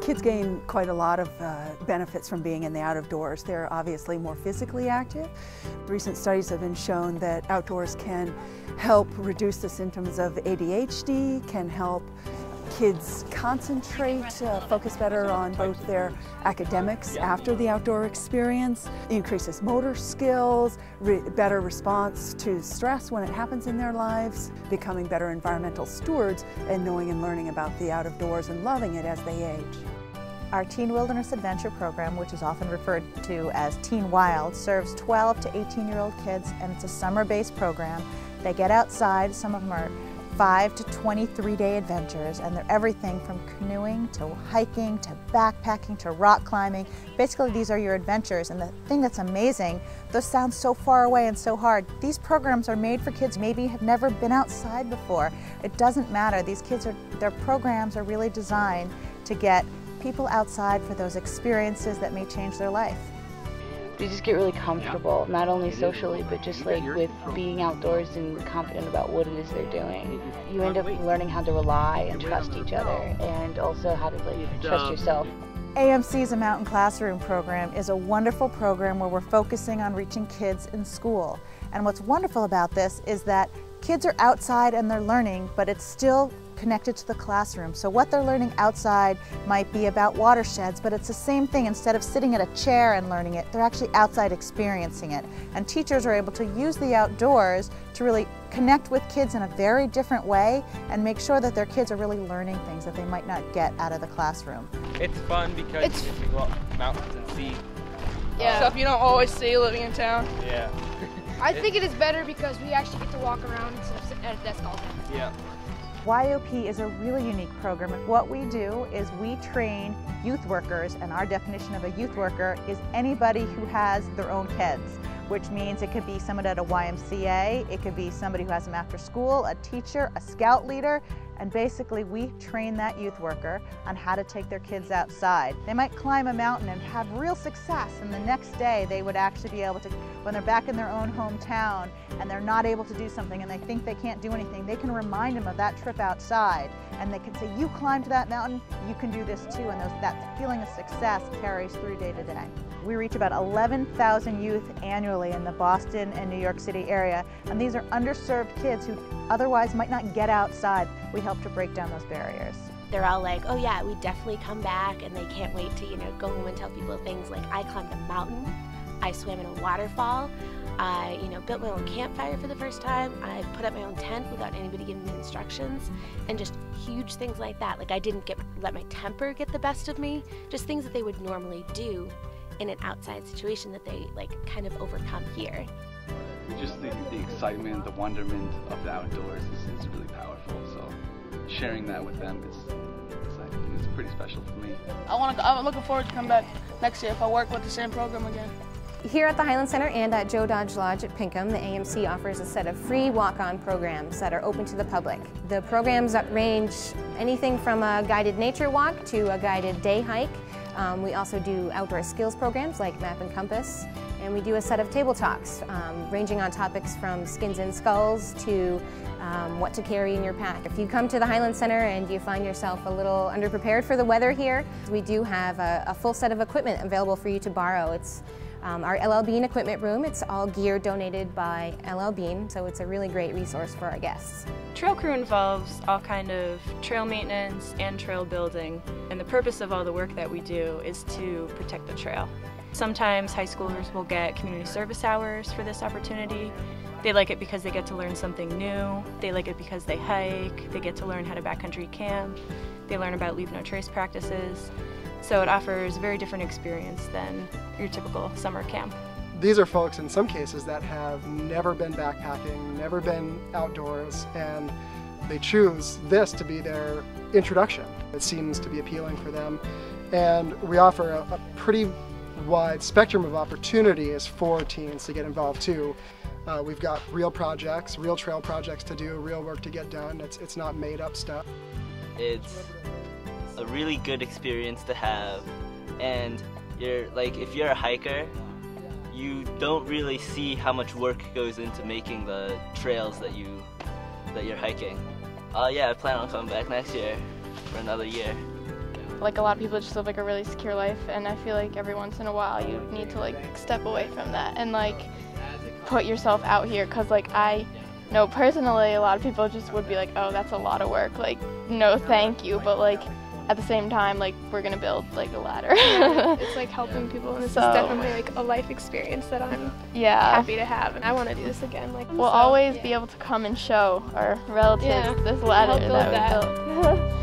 Kids gain quite a lot of benefits from being in the out of doors. They're obviously more physically active. Recent studies have been shown that outdoors can help reduce the symptoms of ADHD, can help kids concentrate, focus better on both their academics after the outdoor experience, increases motor skills, better response to stress when it happens in their lives, becoming better environmental stewards, and knowing and learning about the out of doors and loving it as they age. Our Teen Wilderness Adventure program, which is often referred to as Teen Wild, serves 12 to 18-year-old kids, and it's a summer-based program. They get outside. Some of them are 5 to 23-day adventures, and they're everything from canoeing to hiking to backpacking to rock climbing. Basically, these are your adventures, and the thing that's amazing, those sound so far away and so hard. These programs are made for kids maybe have never been outside before. It doesn't matter. These kids their programs are really designed to get people outside for those experiences that may change their life. They just get really comfortable, not only socially, but just like with being outdoors and confident about what it is they're doing. You end up learning how to rely and trust each other, and also how to trust yourself. AMC's A Mountain Classroom program is a wonderful program where we're focusing on reaching kids in school. And what's wonderful about this is that kids are outside and they're learning, but it's still connected to the classroom. So what they're learning outside might be about watersheds, but it's the same thing. Instead of sitting at a chair and learning it, they're actually outside experiencing it. And teachers are able to use the outdoors to really connect with kids in a very different way and make sure that their kids are really learning things that they might not get out of the classroom. It's fun because you get to go up mountains and see stuff you don't always see living in town. Yeah. I think it is better because we actually get to walk around instead of sitting at a desk all day. Yeah. YOP is a really unique program. What we do is we train youth workers, and our definition of a youth worker is anybody who has their own kids, which means it could be someone at a YMCA, it could be somebody who has them after school, a teacher, a scout leader, and basically we train that youth worker on how to take their kids outside. They might climb a mountain and have real success, and the next day they would actually be able to, when they're back in their own hometown and they're not able to do something and they think they can't do anything, they can remind them of that trip outside, and they can say, you climbed that mountain, you can do this too, and that feeling of success carries through day to day. We reach about 11,000 youth annually in the Boston and New York City area, and these are underserved kids who otherwise might not get outside. We help to break down those barriers. They're all like, oh yeah, we definitely come back, and they can't wait to, go home and tell people things like, I climbed a mountain, I swam in a waterfall, I, built my own campfire for the first time, I put up my own tent without anybody giving me instructions, and just huge things like that. Like I didn't let my temper get the best of me, just things that they would normally do in an outside situation that they kind of overcome here. Just the excitement, the wonderment of the outdoors is really powerful. So sharing that with them is pretty special for me. I'm looking forward to come back next year if I work with the same program again. Here at the Highland Center and at Joe Dodge Lodge at Pinkham, the AMC offers a set of free walk-on programs that are open to the public. The programs range anything from a guided nature walk to a guided day hike. We also do outdoor skills programs like Map and Compass, and we do a set of table talks ranging on topics from skins and skulls to what to carry in your pack. If you come to the Highland Center and you find yourself a little underprepared for the weather here, we do have a full set of equipment available for you to borrow. It's our LL Bean equipment room. It's all gear donated by LL Bean, so it's a really great resource for our guests. Trail crew involves all kind of trail maintenance and trail building, and the purpose of all the work that we do is to protect the trail. Sometimes high schoolers will get community service hours for this opportunity. They like it because they get to learn something new. They like it because they hike. They get to learn how to backcountry camp. They learn about leave no trace practices. So it offers a very different experience than your typical summer camp. These are folks in some cases that have never been backpacking, never been outdoors, and they choose this to be their introduction. It seems to be appealing for them, and we offer a pretty wide spectrum of opportunities for teens to get involved too. We've got real projects, real trail projects to do, real work to get done. It's not made up stuff. It's a really good experience to have, and if you're a hiker, you don't really see how much work goes into making the trails that you're hiking. Yeah, I plan on coming back next year for another year. like a lot of people just live like a really secure life, and I feel like every once in a while you need to like step away from that and like put yourself out here, because like I know personally a lot of people just would be like, oh, that's a lot of work, like no thank you, but like at the same time, like, we're gonna build like a ladder. Yeah, it's like helping people, and this is definitely like a life experience that I'm happy to have, and I want to do this again. Like, we'll always be able to come and show our relatives this ladder that we built.